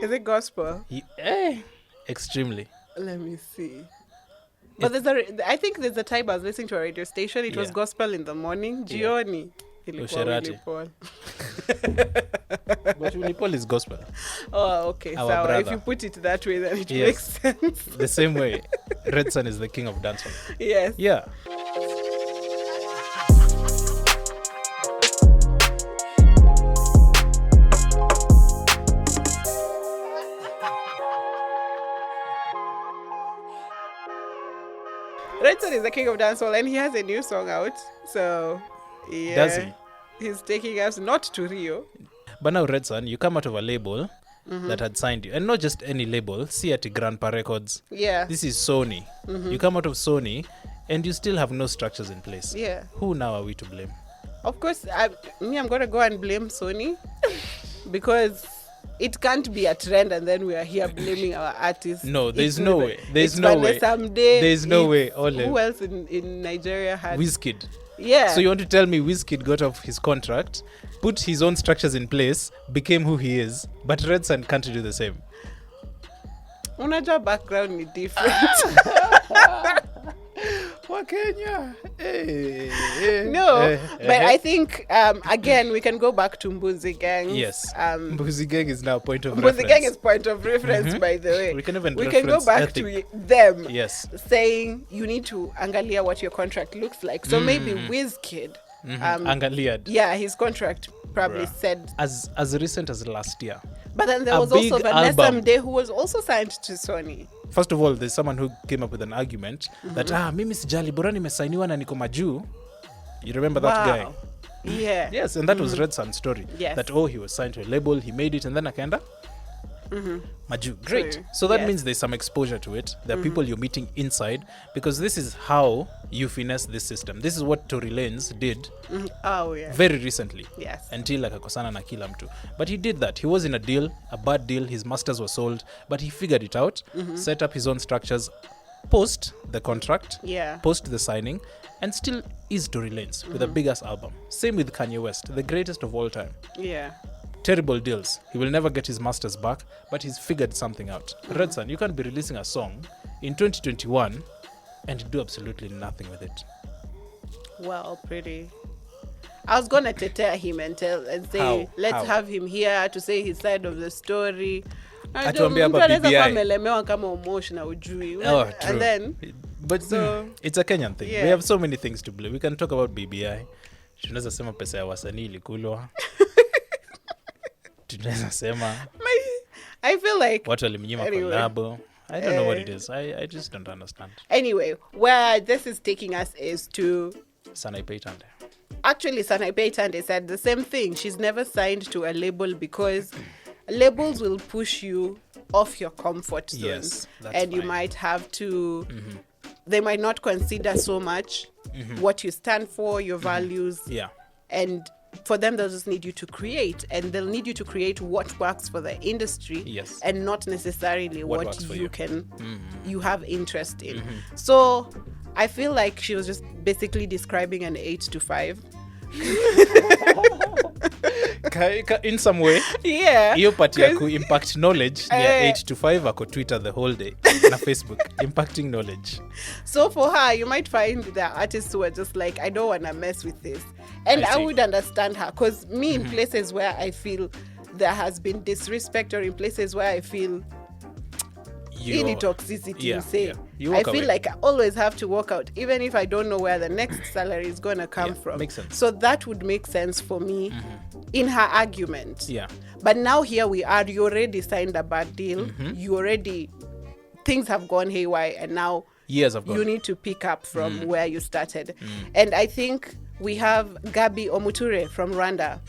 Is it gospel? Extremely. Let me see. But I think there's a time I was listening to a radio station. It was gospel in the morning. Gioni. Ilikuwa Willy Paul. But Willy Paul is gospel. Oh, okay. So if you put it that way, then it makes sense. The same way, Red Sun is the king of dancehall. Yes. Yeah. Red Sun is the king of dancehall, and he has a new song out. So, yeah. Does he? He's taking us not to Rio. But now, Red Sun, you come out of a label that had signed you. And not just any label, see at Grandpa Records. Yeah. This is Sony. You come out of Sony, and you still have no structures in place. Yeah. Who now are we to blame? Of course, I'm going to go and blame Sony. Because it can't be a trend and then we are here blaming our artists. No, there's no way. There's no way. There's no way. Who else in Nigeria had... Wizkid. Yeah. So you want to tell me Wizkid got off his contract, put his own structures in place, became who he is, but Red Sun can't do the same? Unajua background is different. For Kenya. But I think, again, we can go back to Mbuzi Gang. Yes. Mbuzi Gang is now point of reference. Mbuzi Gang is point of reference, by the way. We can even go back to them. Yes. Saying you need to angalia what your contract looks like. So maybe Wizkid. Angaliad. Yeah, his contract probably said. As recent as last year. But then there was also Vanessa Mdee, who was also signed to Sony. First of all, there's someone who came up with an argument that mimi sijali bora nimesainiwa na niko majuu. You remember that guy? Yeah. Yes, and that was Red Sun's story. Yes. That he was signed to a label, he made it, and then akaenda majuu. Great. True. So that means there's some exposure to it. There are people you're meeting inside, because this is how you finesse this system. This is what Tory Lanez did very recently. Yes. Until akakosana na kila mtu. But he did that. He was in a deal, a bad deal. His masters were sold, but he figured it out, set up his own structures, post the contract, post the signing, and still is Tory Lanez with a big-ass album. Same with Kanye West, the greatest of all time. Yeah. Terrible deals. He will never get his masters back, but he's figured something out. Red Sun, you can't be releasing a song in 2021 and do absolutely nothing with it. Well, pretty. I was going to tear him and say, let's have him here to say his side of the story. Atuambia about BBI. Oh, true. And then, but it's a Kenyan thing. We have so many things to blame. We can talk about BBI. Tunaweza sema pesa ya wasanii ilikulwa. Tunaweza sema I feel like watu walimnyima collabo. I don't know what it is. I just don't understand. Anyway, where this is taking us is to Sanai Tande. Actually, Sanai Tande said the same thing. She's never signed to a label because labels will push you off your comfort zone. Yes, that's and fine. You might have to they might not consider so much what you stand for, your values. Yeah. And for them, they'll just need you to create, and they'll need you to create what works for the industry, and not necessarily what you have interest in. So I feel like she was just basically describing an 8 to 5. In some way, hiyo part ya impact knowledge ni 8 to 5 ako Twitter the whole day na Facebook impacting knowledge. So for her, you might find there are artists who are just like, I don't want to mess with this, and I would understand her, because me in places where I feel there has been disrespect, or in places where I feel any toxicity, I feel like I always have to walk out, even if I don't know where the next salary is going to come from. Makes sense. So that would make sense for me in her argument. Yeah. But now here we are, you already signed a bad deal. You already, things have gone haywire, and now years have gone. You need to pick up from where you started. And I think we have Gabi Omuture from Rwanda.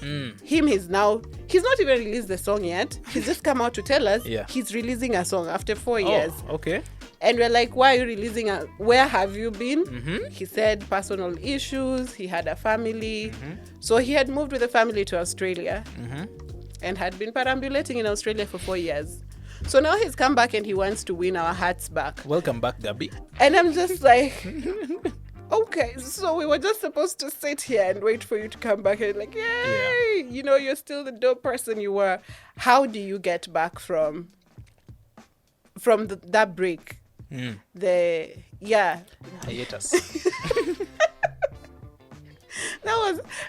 He's not even released the song yet. He's just come out to tell us he's releasing a song after 4 years. Okay. And we're like, why are you releasing where have you been? He said personal issues. He had a family. So he had moved with the family to Australia and had been perambulating in Australia for 4 years. So now he's come back and he wants to win our hearts back. Welcome back, Gabi. And I'm just like, Okay, so we were just supposed to sit here and wait for you to come back and like, yay, you know, you're still the dope person you were. How do you get back from that break? Hiatus.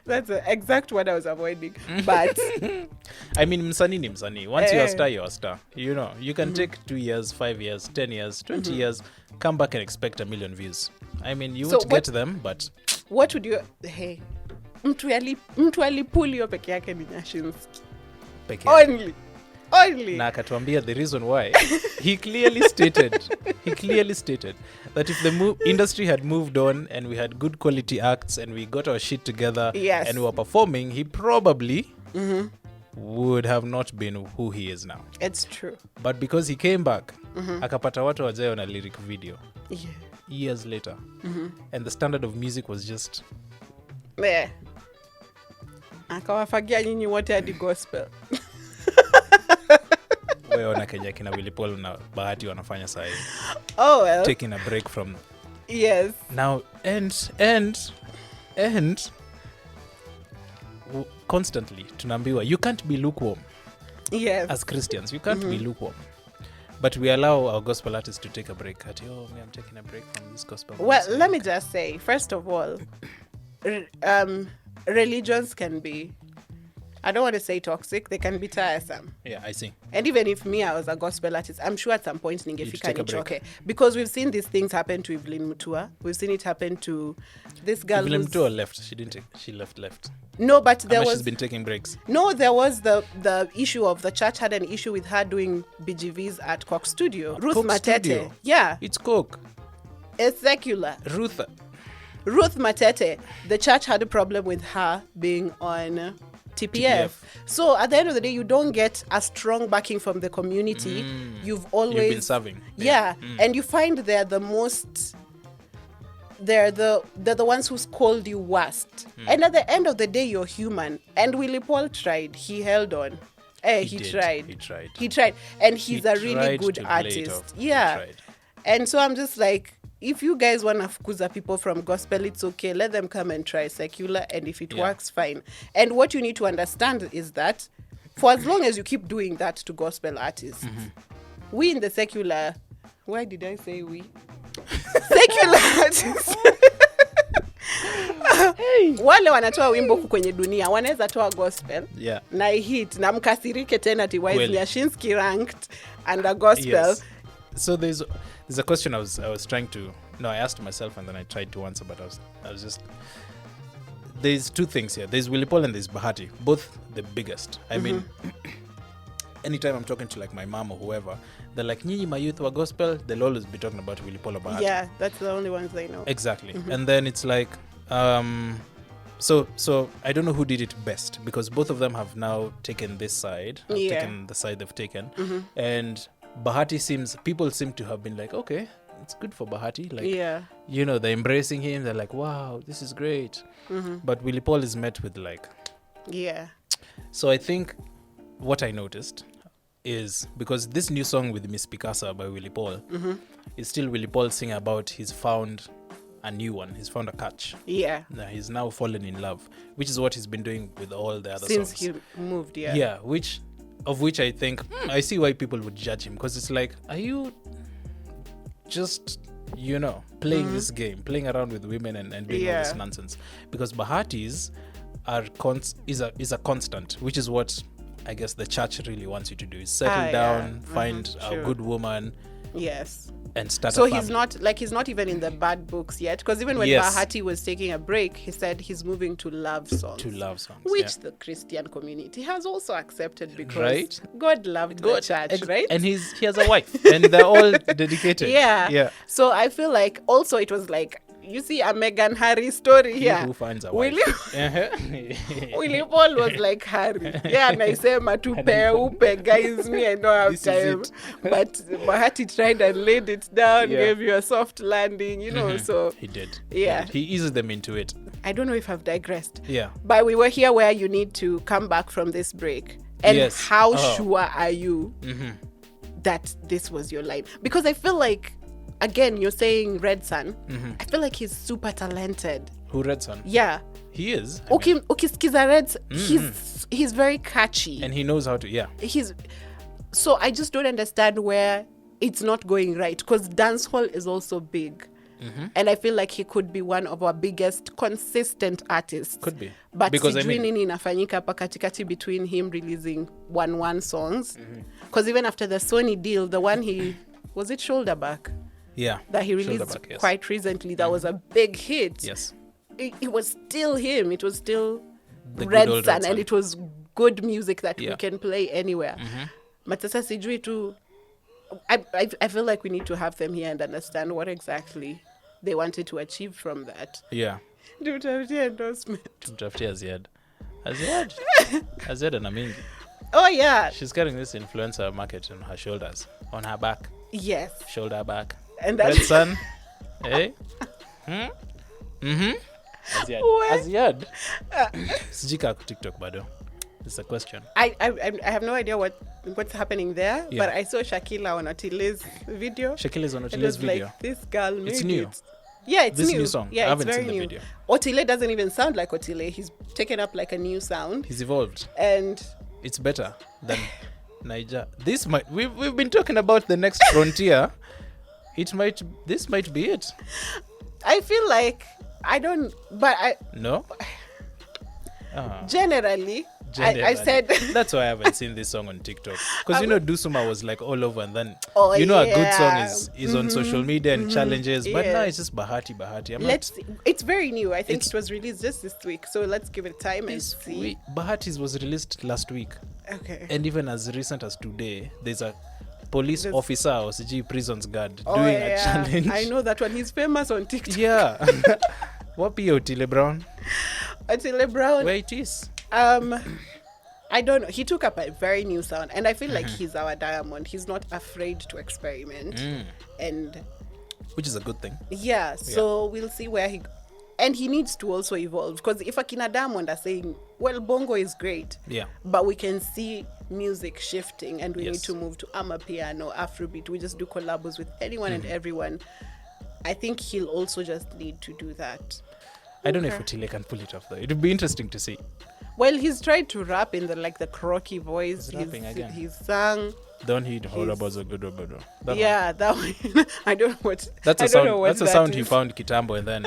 That's the exact what I was avoiding. But I mean, msanii ni msanii. Once you're a star, you're a star. You know, you can take 2 years, 5 years, 10 years, 20 years, come back and expect 1 million views. I mean, you won't get them, but what would you? Hey, mtu alipull hiyo peke yake ni Nyashinski. Only. Na akatuambia the reason why. He clearly stated that if the industry had moved on and we had good quality acts and we got our shit together and we were performing, he probably would have not been who he is now. It's true. But because he came back, akapata watu wajayo na lyric video. Yeah. Years later. And the standard of music was just... Akawafagia nyinyi wote hadi gospel. Wewe ona Kenya kina Willy Paul na Bahati wanafanya saa hii. Oh well. Taking a break from... Yes. Now, and constantly tunaambiwa you can't be lukewarm. Yes. As Christians, you can't be lukewarm. But we allow our gospel artists to take a break. I'm taking a break from this gospel. Well, let me just say, first of all, religions can be, I don't want to say toxic, they can be tiresome. Yeah, I see. And even if me, I was a gospel artist, I'm sure at some point ningefika nichoke. Because we've seen these things happen to Evelyn Mutua. We've seen it happen to this girl. Evelyn Mutua left. She left. No, but there was... She's been taking breaks. No, there was the issue of the church had an issue with her doing BGVs at Coke Studio. Ruth Coke Matete. Studio. Yeah. It's Coke. It's secular. Ruth Matete. The church had a problem with her being on TPF. So at the end of the day, you don't get a strong backing from the community. You've been serving. Yeah. And you find they're the most... They're the ones who scold you worst. And at the end of the day, you're human. And Willy Paul tried. He held on. He tried. And he's a really good artist. Yeah. And so I'm just like, if you guys want to fukuza people from gospel, it's okay. Let them come and try secular. And if it works, fine. And what you need to understand is that for as long as you keep doing that to gospel artists, we in the secular... Why did I say we? Secular artists. Wale wanatoa wimbo kwenye dunia wanaweza toa gospel na hit na mkasirike tena tiwise Nyashinski ranked under gospel. Yes. So there's a question I was trying to... No, I asked myself and then I tried to answer, but I was just... There's two things here. There's Willy Paul and there's Bahati, both the biggest. I mean, anytime I'm talking to like my mom or whoever, they're like, Nyinyi my youth were gospel, they'll always be talking about Willy Paul or Bahati. Yeah, that's the only ones they know. Exactly. And then it's like, so I don't know who did it best, because both of them have now taken this side, taken the side they've taken. And Bahati people seem to have been like, okay, it's good for Bahati. Like, you know, they're embracing him. They're like, wow, this is great. But Willy Paul is met with like... Yeah. So I think what I noticed is, because this new song with Miss Picasa by Willy Paul is still Willy Paul singing about he's found a new one. He's found a catch. Yeah. He's now fallen in love, which is what he's been doing with all the other songs. Since he moved, Yeah, which I think, I see why people would judge him, because it's like, are you just, you know, playing this game, playing around with women and doing all this nonsense? Because Bahati's is a constant, which is what I guess the church really wants you to do, is settle down, find a good woman. Yes. And start so a family. he's not even in the bad books yet, because even when Bahati was taking a break, he said he's moving to love songs. Which the Christian community has also accepted, because God loved the church, right? And he has a wife and they're all dedicated. Yeah. So I feel like also it was like, you see a Meghan Harry story here. Who finds a wife. Willy Paul was like Harry. Yeah, naisema tupe guys, me I don't have time. But Bahati tried and laid it down, gave you a soft landing, you know, so. He did. Yeah. He eased them into it. I don't know if I've digressed. Yeah. But we were here where you need to come back from this break. And how sure are you that this was your line? Because I feel like again, you're saying Red Sun. I feel like he's super talented. Who, Red Sun? Yeah. He is. Okay, Skiza Red, he's very catchy. And he knows how to, So I just don't understand where it's not going right, because dancehall is also big. And I feel like he could be one of our biggest consistent artists. Could be. But sijui nini inafanyika hapa katikati between him releasing one songs. Because even after the Sony deal, the one was it Shoulder Back? Yeah. That he released quite recently, that was a big hit. Yes. It was still him. It was still the Red Sun, and it was good music that we can play anywhere. But sasa sijui tu, I feel like we need to have them here and understand what exactly they wanted to achieve from that. Yeah. Tumtafutie endorsement. Tumtafutie Aziad. Aziad and Amingi. Oh, yeah. She's carrying this influencer market on her shoulders, on her back. Yes. Shoulder back. And Red Sun. Hey? Aziad. Sijika ku TikTok bado. It's a question. I have no idea what's happening there, but I saw Shakila on Otile's video. Shakila's on Otile's video. Like, this girl made it's new. Yeah, it's this new. New song. Yeah, I haven't it's very seen the new. video. Otile doesn't even sound like Otile. He's taken up like a new sound. He's evolved. And it's better than Niger. We've been talking about the next frontier. This might be it. I feel like No. Generally, I said that's why I haven't seen this song on TikTok, because Dusuma was like all over, and then a good song is on social media and challenges, but now it's just Bahati. It's very new. I think it was released just this week, so let's give it time and see. Bahati's was released last week. Okay. And even as recent as today, there's a police officer or CG prisons guard doing a challenge. I know that one. He's famous on TikTok. Yeah. Wapi Otile Brown? Otile Brown. Where it is? I don't know. He took up a very new sound, and I feel like he's our diamond. He's not afraid to experiment, and which is a good thing. Yeah. So we'll see where and he needs to also evolve, because if Akina Diamond are saying, well, bongo is great, but we can see music shifting, and we need to move to Amapiano, Afrobeat. We just do collabos with anyone and everyone. I think he'll also just need to do that. I don't know if Otile can pull it off though. It would be interesting to see. Well, he's tried to rap in the croaky voice. He's rapping again. He's sung. Don't he? That one. I don't know what. That's a sound he found Kitambo, and then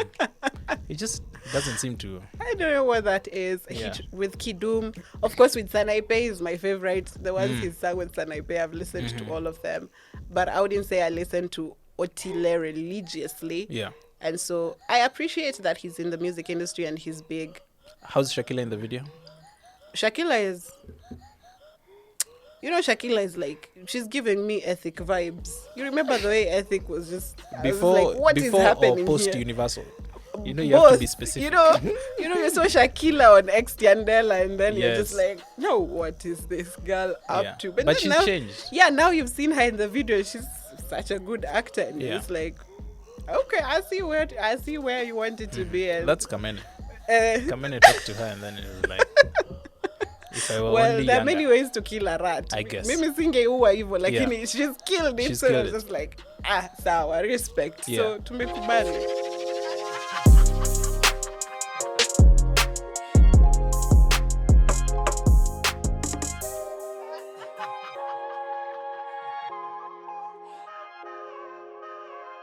it just doesn't seem to. I don't know what that is. Yeah. With Kidum, of course, with Sanaipe is my favorite. The ones he's sung with Sanaipe, I've listened to all of them, but I wouldn't say I listen to Otile religiously. Yeah. And so I appreciate that he's in the music industry and he's big. How's Shakila in the video? Shakila is... Shakila is like, she's giving me Ethic vibes. You remember the way Ethic was just... Before or post-Universal? You have to be specific. You saw Shakila on Ex Yandela, and then you're just like, no, what is this girl up to? But she's changed. Yeah, now you've seen her in the video. She's such a good actor. And it's like, okay, I see where you want it to be. And that's Kamene. Kamene talk to her, and then it was like, if I were only there are many ways to kill a rat. I guess. Mimi singeua hivyo, lakini she's killed it. So it's just like, sawa, respect. So tumekubali.